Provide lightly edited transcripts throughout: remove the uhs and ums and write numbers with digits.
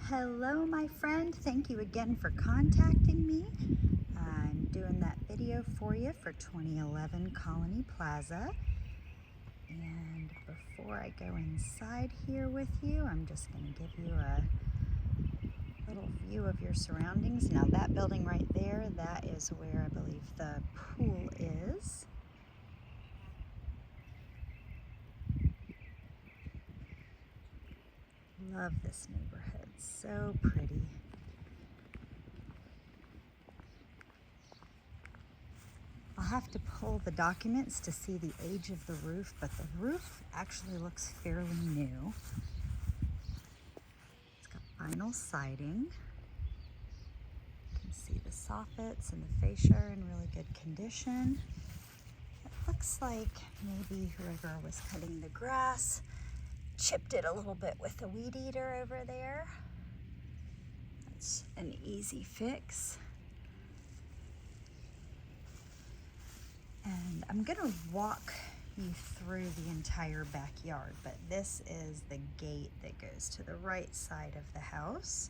Hello, my friend. Thank you again for contacting me. I'm doing that video for you for 2011 Colony Plaza. And before I go inside here with you, I'm just going to give you a little view of your surroundings. Now that building right there, that is where I believe the pool is. Love this neighborhood, so pretty. I'll have to pull the documents to see the age of the roof, but the roof actually looks fairly new. It's got vinyl siding. You can see the soffits and the fascia are in really good condition. It looks like maybe whoever was cutting the grass chipped it a little bit with a weed eater over there. That's an easy fix. And I'm gonna walk you through the entire backyard, but this is the gate that goes to the right side of the house.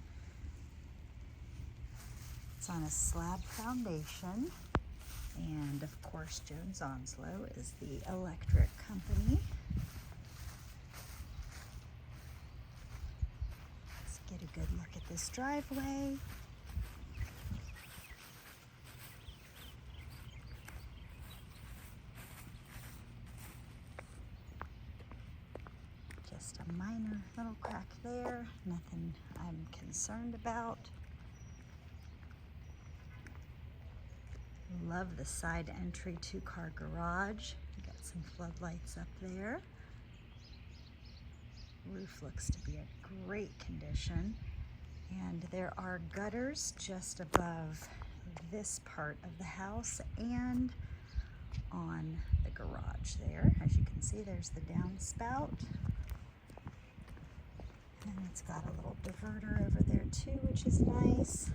It's on a slab foundation. And of course, Jones Onslow is the electric company. Get a good look at this driveway. Just a minor little crack there, nothing I'm concerned about. Love the side entry 2-car garage. You got some floodlights up there. Roof looks to be in great condition, and there are gutters just above this part of the house and on the garage there. As you can see, there's the downspout, and it's got a little diverter over there too, which is nice.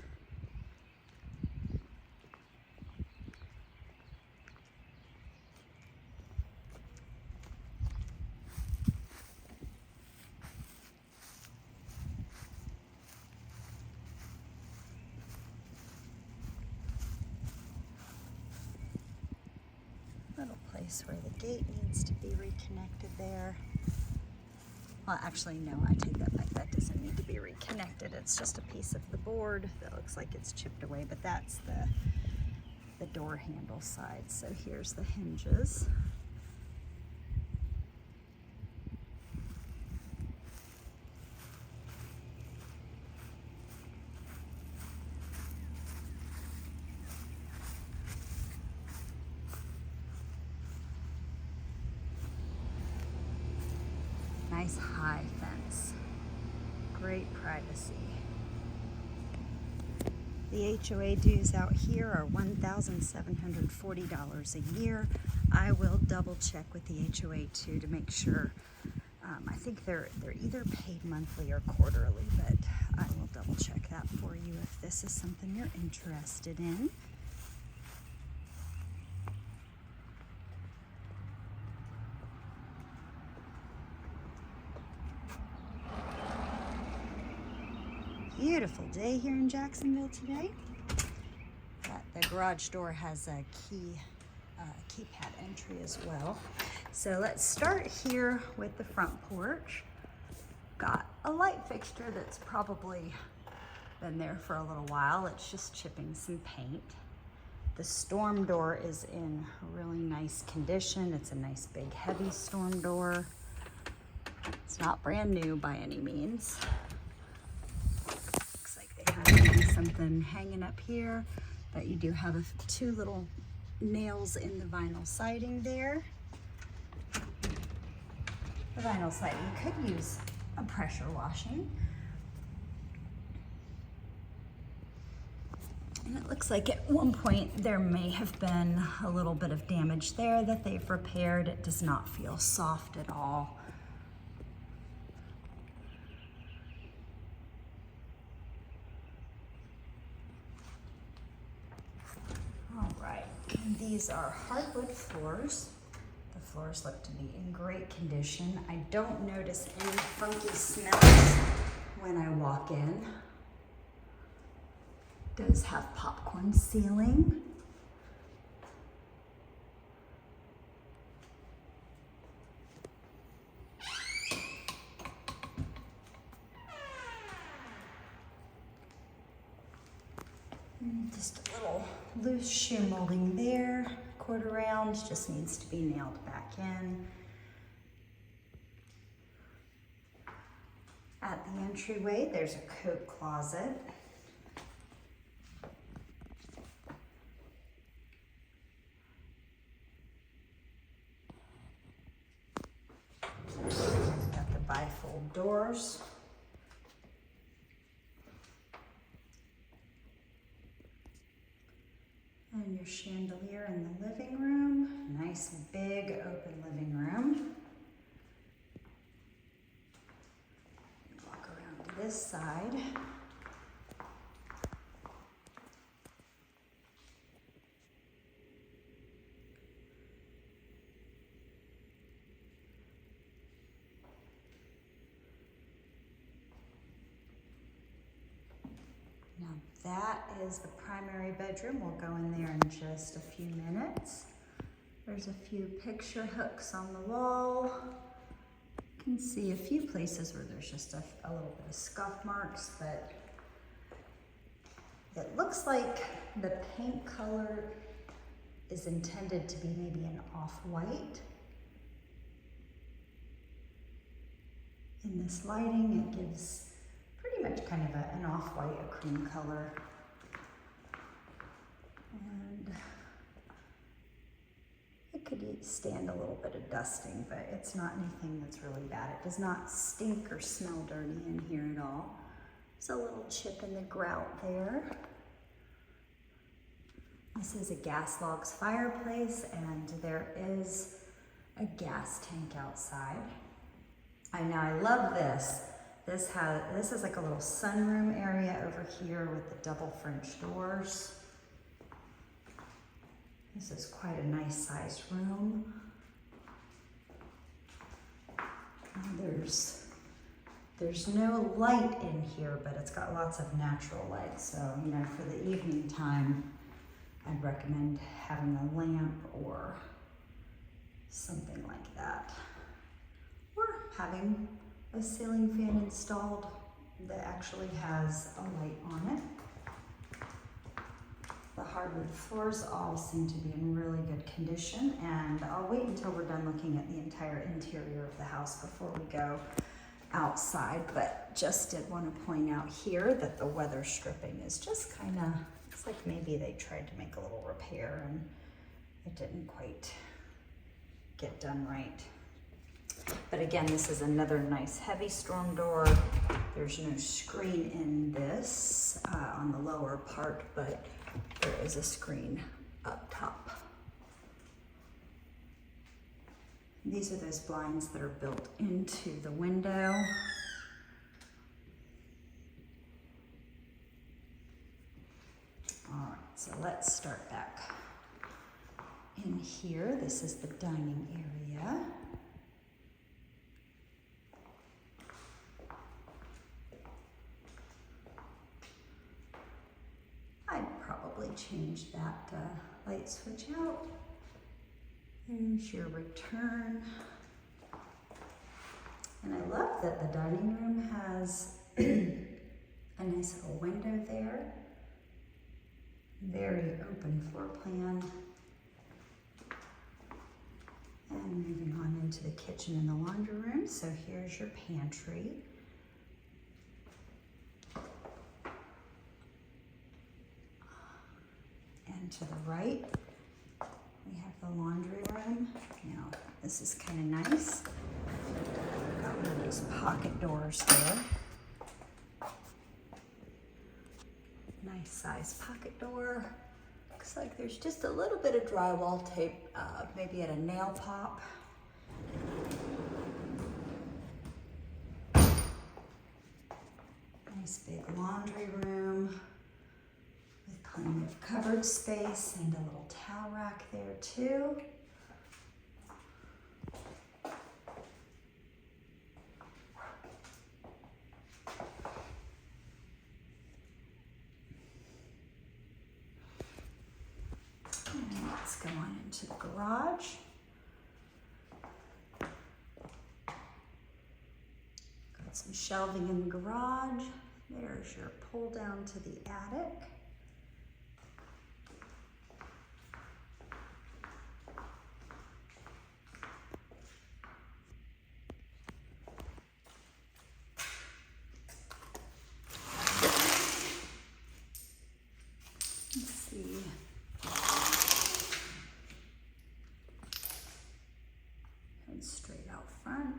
Little place where the gate needs to be reconnected there. Well, actually, no, I take that back. That doesn't need to be reconnected. It's just a piece of the board that looks like it's chipped away, but that's the door handle side. So here's the hinges. Nice high fence, great privacy. The HOA dues out here are $1,740 a year. I will double check with the HOA too to make sure. I think they're either paid monthly or quarterly, but I will double check that for you if this is something you're interested in. Beautiful day here in Jacksonville today. The garage door has a keypad entry as well. So let's start here with the front porch. Got a light fixture that's probably been there for a little while. It's just chipping some paint. The storm door is in really nice condition. It's a nice big heavy storm door. It's not brand new by any means. Something hanging up here, but you do have two little nails in the vinyl siding there. The vinyl siding could use a pressure washing. And it looks like at one point there may have been a little bit of damage there that they've repaired. It does not feel soft at all. These are hardwood floors. The floors look to be in great condition. I don't notice any funky smells when I walk walk in. Does have popcorn ceiling. Just a little loose shoe molding there. Quarter round just needs to be nailed back in. At the entryway, there's a coat closet. Got the bifold doors. And your chandelier in the living room. Nice big open living room. Walk around to this side. Now that is the primary bedroom. We'll go in there in just a few minutes. There's a few picture hooks on the wall. You can see a few places where there's just a little bit of scuff marks, but it looks like the paint color is intended to be maybe an off-white. In this lighting, it gives pretty much kind of an off-white, a cream color. And it could stand a little bit of dusting, but it's not anything that's really bad. It does not stink or smell dirty in here at all. There's a little chip in the grout there. This is a gas logs fireplace, and there is a gas tank outside. I love this. This is like a little sunroom area over here with the double French doors. This is quite a nice sized room. There's no light in here, but it's got lots of natural light. So, you know, for the evening time, I'd recommend having a lamp or something like that. Or having a ceiling fan installed that actually has a light on it. The hardwood floors all seem to be in really good condition, and I'll wait until we're done looking at the entire interior of the house before we go outside, but just did want to point out here that the weather stripping is just kind of, it's like maybe they tried to make a little repair and it didn't quite get done right. But again, this is another nice heavy storm door. There's no screen in this on the lower part, but there is a screen up top. These are those blinds that are built into the window. All right, so let's start back in here. This is the dining area. I'd probably change that light switch out. There's your return. And I love that the dining room has a nice little window there. Very open floor plan. And moving on into the kitchen and the laundry room. So here's your pantry. And to the right, we have the laundry room. Now, this is kind of nice. Got one of those pocket doors there. Nice size pocket door. Looks like there's just a little bit of drywall tape, maybe at a nail pop. Nice big laundry room with plenty of cupboard space and a little towel rack there too. go on into the garage. Got some shelving in the garage. There's your pull down to the attic. Let's see. Head straight out front.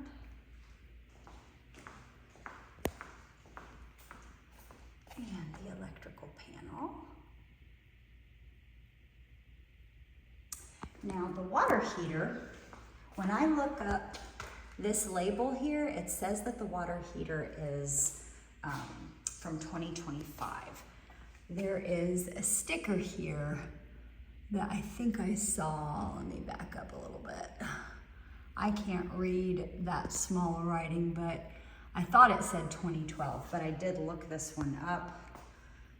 And the electrical panel. Now the water heater, when I look up this label here, it says that the water heater is from 2025. There is a sticker here that I think I saw. Let me back up a little bit. I can't read that small writing, but I thought it said 2012, but I did look this one up.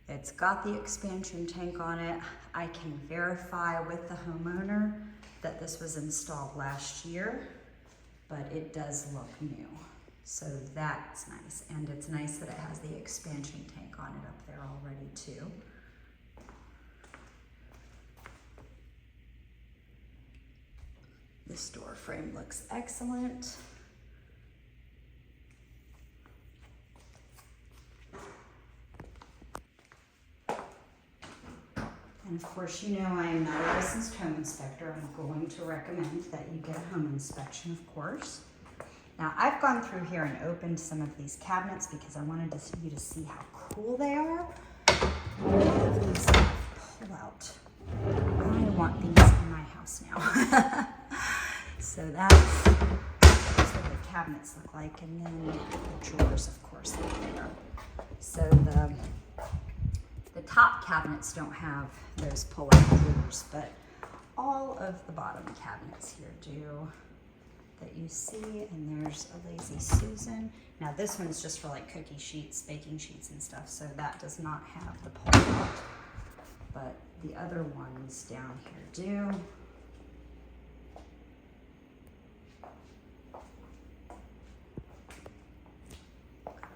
It's got the expansion tank on it. I can verify with the homeowner that this was installed last year, but it does look new. So that's nice. And it's nice that it has the expansion tank on it up there already too. This door frame looks excellent. And of course, you know I am not a licensed home inspector. I'm going to recommend that you get a home inspection, of course. Now, I've gone through here and opened some of these cabinets because I wanted you to see how cool they are. I have these pull out. I want these in my house now. So that's what the cabinets look like, and then the drawers, of course, are there. So the top cabinets don't have those pull-out drawers, but all of the bottom cabinets here do, that you see. And there's a Lazy Susan. Now this one's just for like cookie sheets, baking sheets and stuff, so that does not have the pull-out, but the other ones down here do.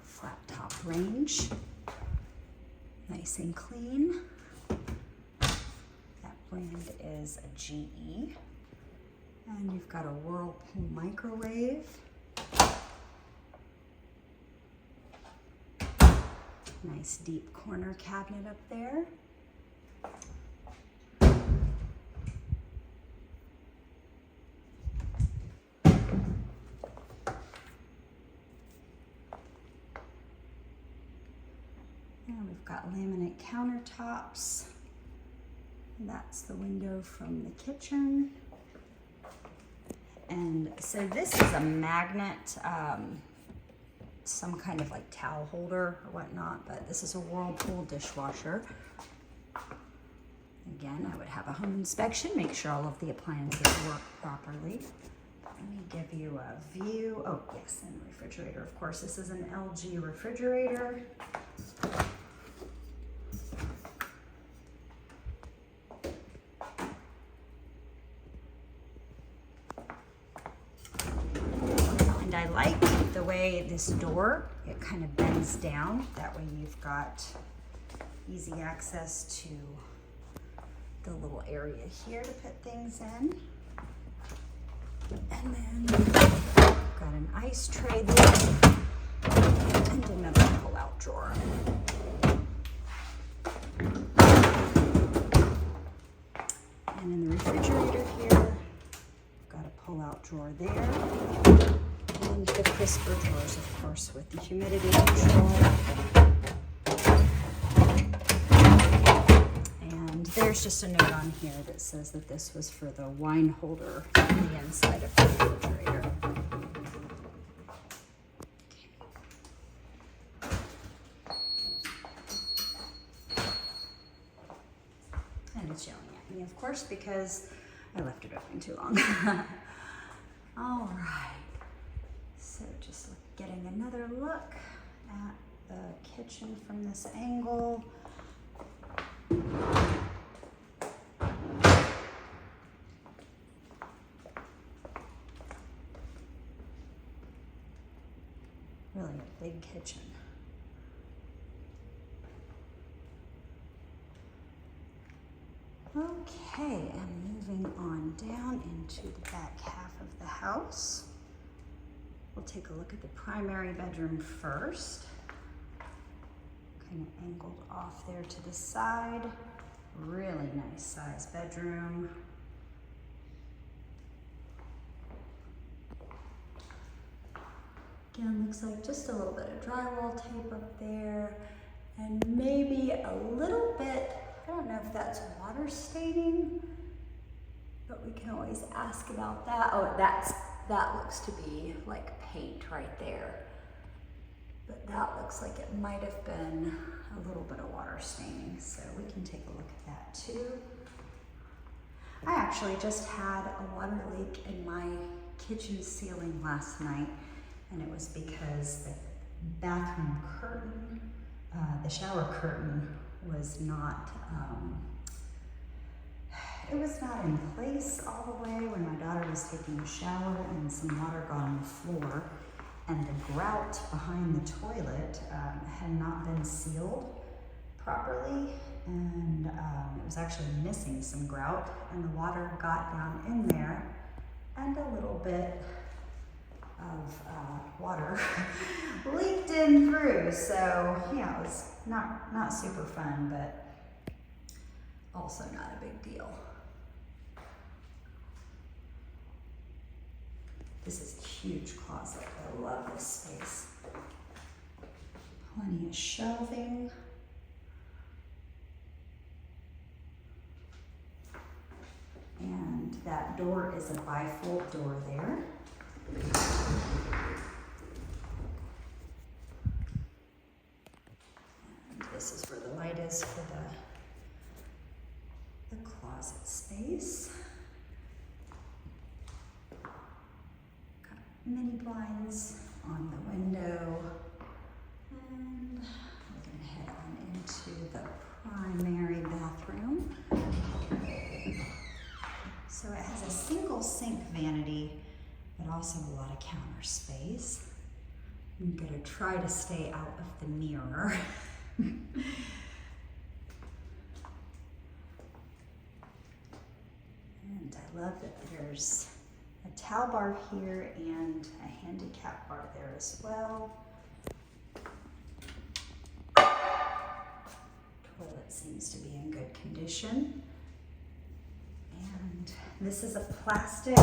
Flat top range. Nice and clean. That brand is a GE. And you've got a Whirlpool microwave. Nice deep corner cabinet up there. And we've got laminate countertops. That's the window from the kitchen. And so this is a magnet, some kind of like towel holder or whatnot, but this is a Whirlpool dishwasher. Again, I would have a home inspection, make sure all of the appliances work properly. Let me give you a view. Oh yes, and refrigerator, of course. This is an LG refrigerator. I like the way this door, it kind of bends down. That way you've got easy access to the little area here to put things in. And then got an ice tray there and another pull-out drawer. And in the refrigerator here, got a pull-out drawer there. And the crisper drawers, of course, with the humidity control. And there's just a note on here that says that this was for the wine holder on the inside of the refrigerator. And it's yelling at me, of course, because I left it open too long. All right. So just getting another look at the kitchen from this angle. Okay, and moving on down into the back half of the house. We'll take a look at the primary bedroom first. Kind of angled off there to the side. Really nice size bedroom. Again, looks like just a little bit of drywall tape up there, and maybe a little bit, I don't know if that's water staining, but we can always ask about that. Oh, that looks to be like paint right there. But that looks like it might have been a little bit of water staining, so we can take a look at that too. I actually just had a water leak in my kitchen ceiling last night, and it was because the bathroom curtain, the shower curtain was not, it was not in place all the way when my daughter was taking a shower, and some water got on the floor, and the grout behind the toilet had not been sealed properly, and it was actually missing some grout, and the water got down in there, and a little bit of water leaked in through. So yeah, it was not super fun, but also not a big deal. This is a huge closet. I love this space. Plenty of shelving. And that door is a bifold door there. And this is where the light is for the closet space. Got mini blinds on the window. And we're going to head on into the primary bathroom. So it has a single sink vanity, but also a lot of counter space. I'm gonna try to stay out of the mirror. And I love that there's a towel bar here and a handicap bar there as well. Toilet seems to be in good condition. And this is a plastic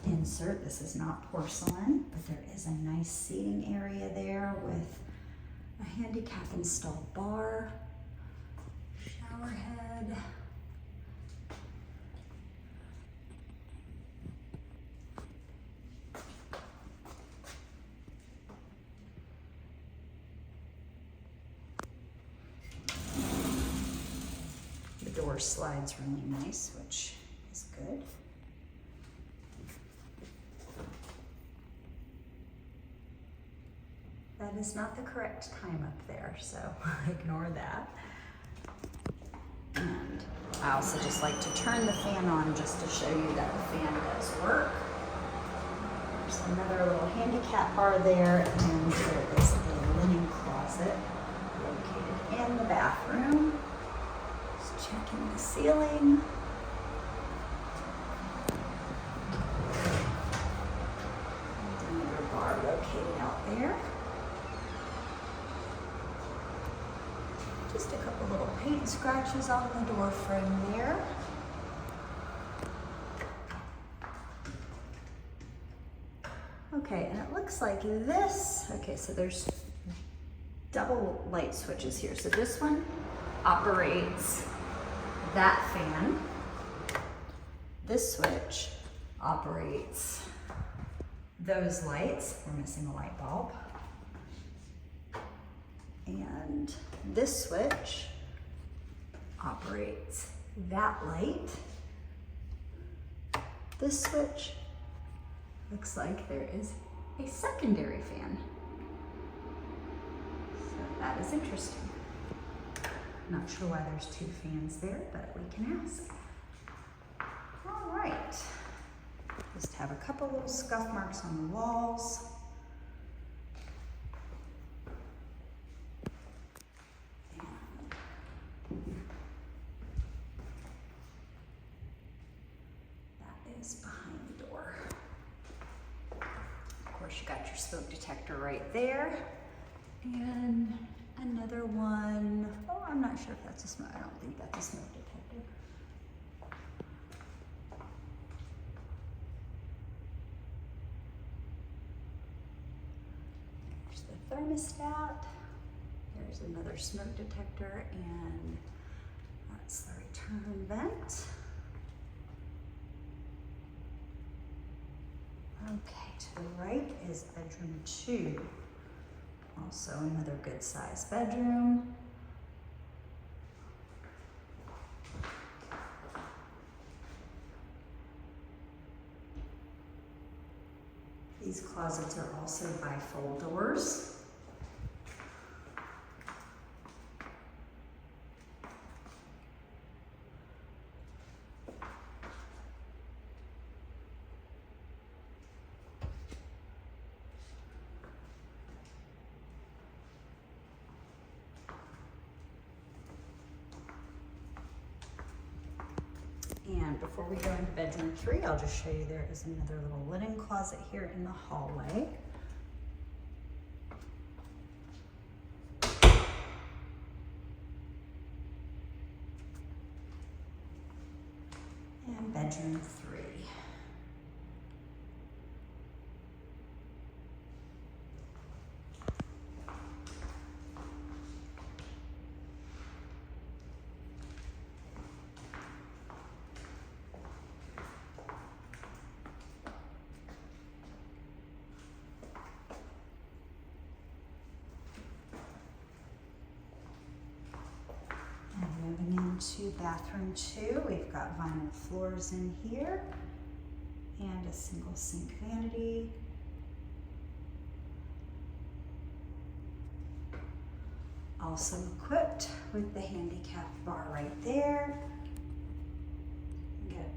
insert. This is not porcelain, but there is a nice seating area there with a handicap installed bar, shower head. The door slides really nice, which is good. That is not the correct time up there, so ignore that. And I also just like to turn the fan on just to show you that the fan does work. There's another little handicap bar there, and there is a linen closet located in the bathroom. Just checking the ceiling. And another bar located out there. Just a couple little paint scratches on the door frame there. Okay, and it looks like this, okay, so there's double light switches here. So this one operates that fan. This switch operates those lights. We're missing a light bulb. And this switch operates that light. This switch looks like there is a secondary fan. So that is interesting. Not sure why there's two fans there, but we can ask. All right. Just have a couple little scuff marks on the walls. course, you got your smoke detector right there. And another one, oh, I'm not sure if that's a smoke, I don't think that's a smoke detector. There's the thermostat. There's another smoke detector, and that's the return vent. Okay, to the right is bedroom 2. Also another good sized bedroom. These closets are also bifold doors. And before we go into bedroom 3, I'll just show you there is another little linen closet here in the hallway. And bedroom 3. Moving into bathroom 2, we've got vinyl floors in here and a single sink vanity. Also equipped with the handicap bar right there.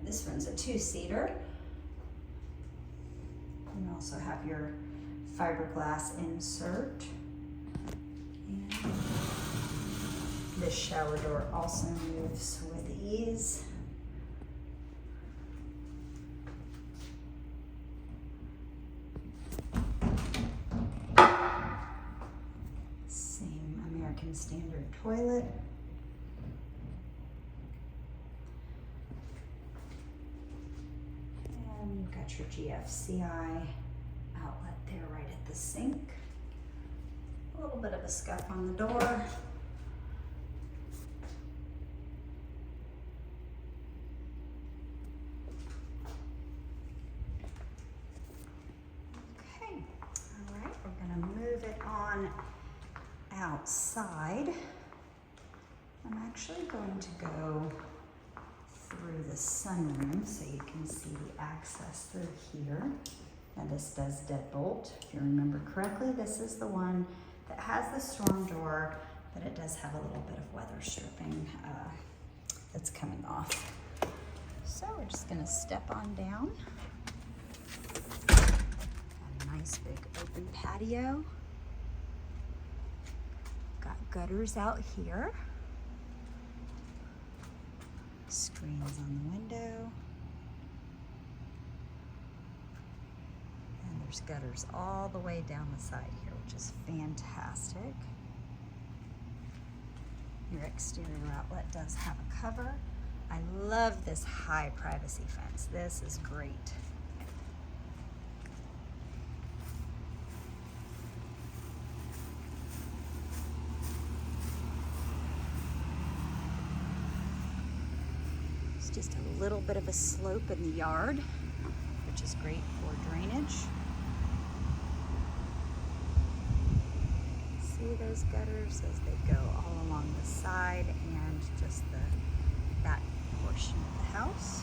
This one's a 2-seater. You also have your fiberglass insert. And this shower door also moves with ease. Same American Standard toilet. And you've got your GFCI outlet there right at the sink. A little bit of a scuff on the door. Outside. I'm actually going to go through the sunroom so you can see the access through here. Now this does deadbolt. If you remember correctly, this is the one that has the storm door, but it does have a little bit of weather stripping that's coming off. So we're just gonna step on down. Got a nice big open patio. Got gutters out here. Screens on the window. And there's gutters all the way down the side here, which is fantastic. Your exterior outlet does have a cover. I love this high privacy fence. This is great. It's just a little bit of a slope in the yard, which is great for drainage. See those gutters as they go all along the side and just the back portion of the house.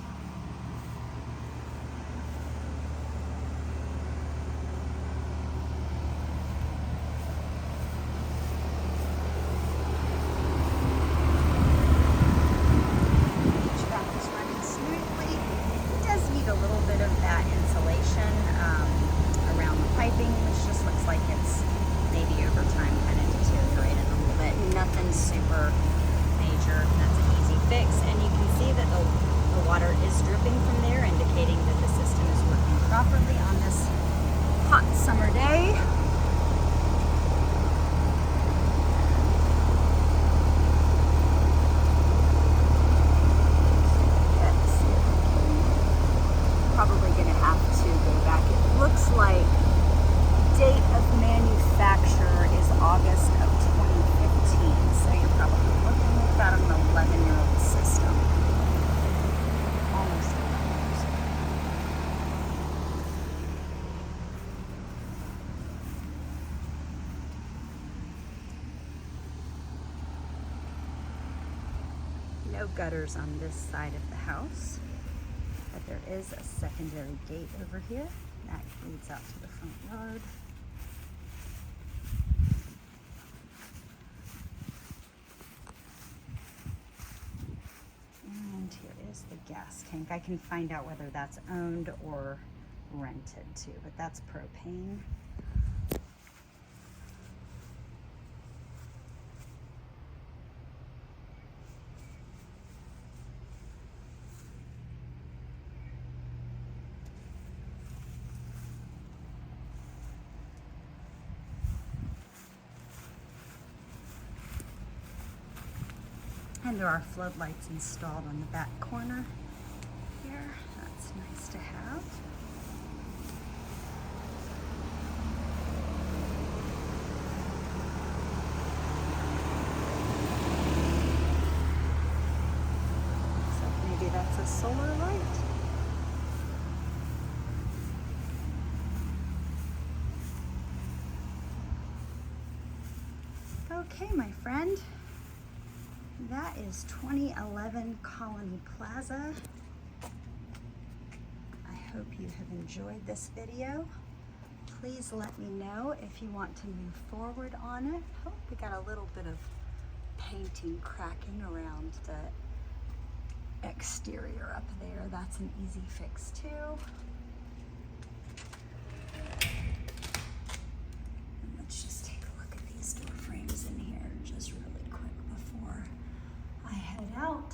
HVAC is running smoothly. It does need a little bit of that insulation around the piping, which just looks like it's maybe over time kind of deteriorated a little bit. Nothing super major. That's an easy fix, and you can see that the water is dripping from there, indicating that the system is working properly on this hot summer day. Probably gonna have to go back. It looks like date of manufacture is August of 2015. So you're probably looking at about an 11-year-old system. Almost 11 years old. No gutters on this side of the house. But there is a secondary gate over here that leads out to the front yard. And here is the gas tank. I can find out whether that's owned or rented too, but that's propane. And there are floodlights installed on the back corner here. That's nice to have. So maybe that's a solar light. Okay, my friend. That is 2011 Colony Plaza. I hope you have enjoyed this video. Please let me know if you want to move forward on it. Oh, we got a little bit of painting cracking around the exterior up there. That's an easy fix too. And let's just take a look at these door frames in here just really quick before I head out.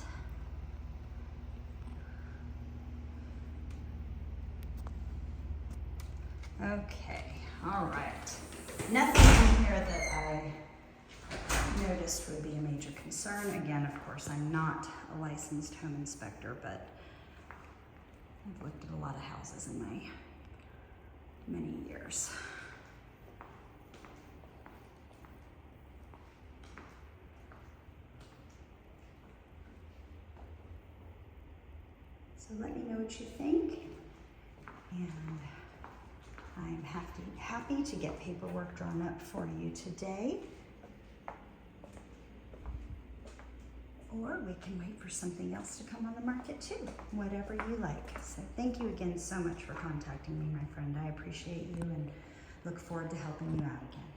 Okay, all right. Nothing in here that I noticed would be a major concern. Again, of course, I'm not a licensed home inspector, but I've looked at a lot of houses in my many years. So let me know what you think, and I'm happy to get paperwork drawn up for you today. Or we can wait for something else to come on the market too, whatever you like. So thank you again so much for contacting me, my friend. I appreciate you and look forward to helping you out again.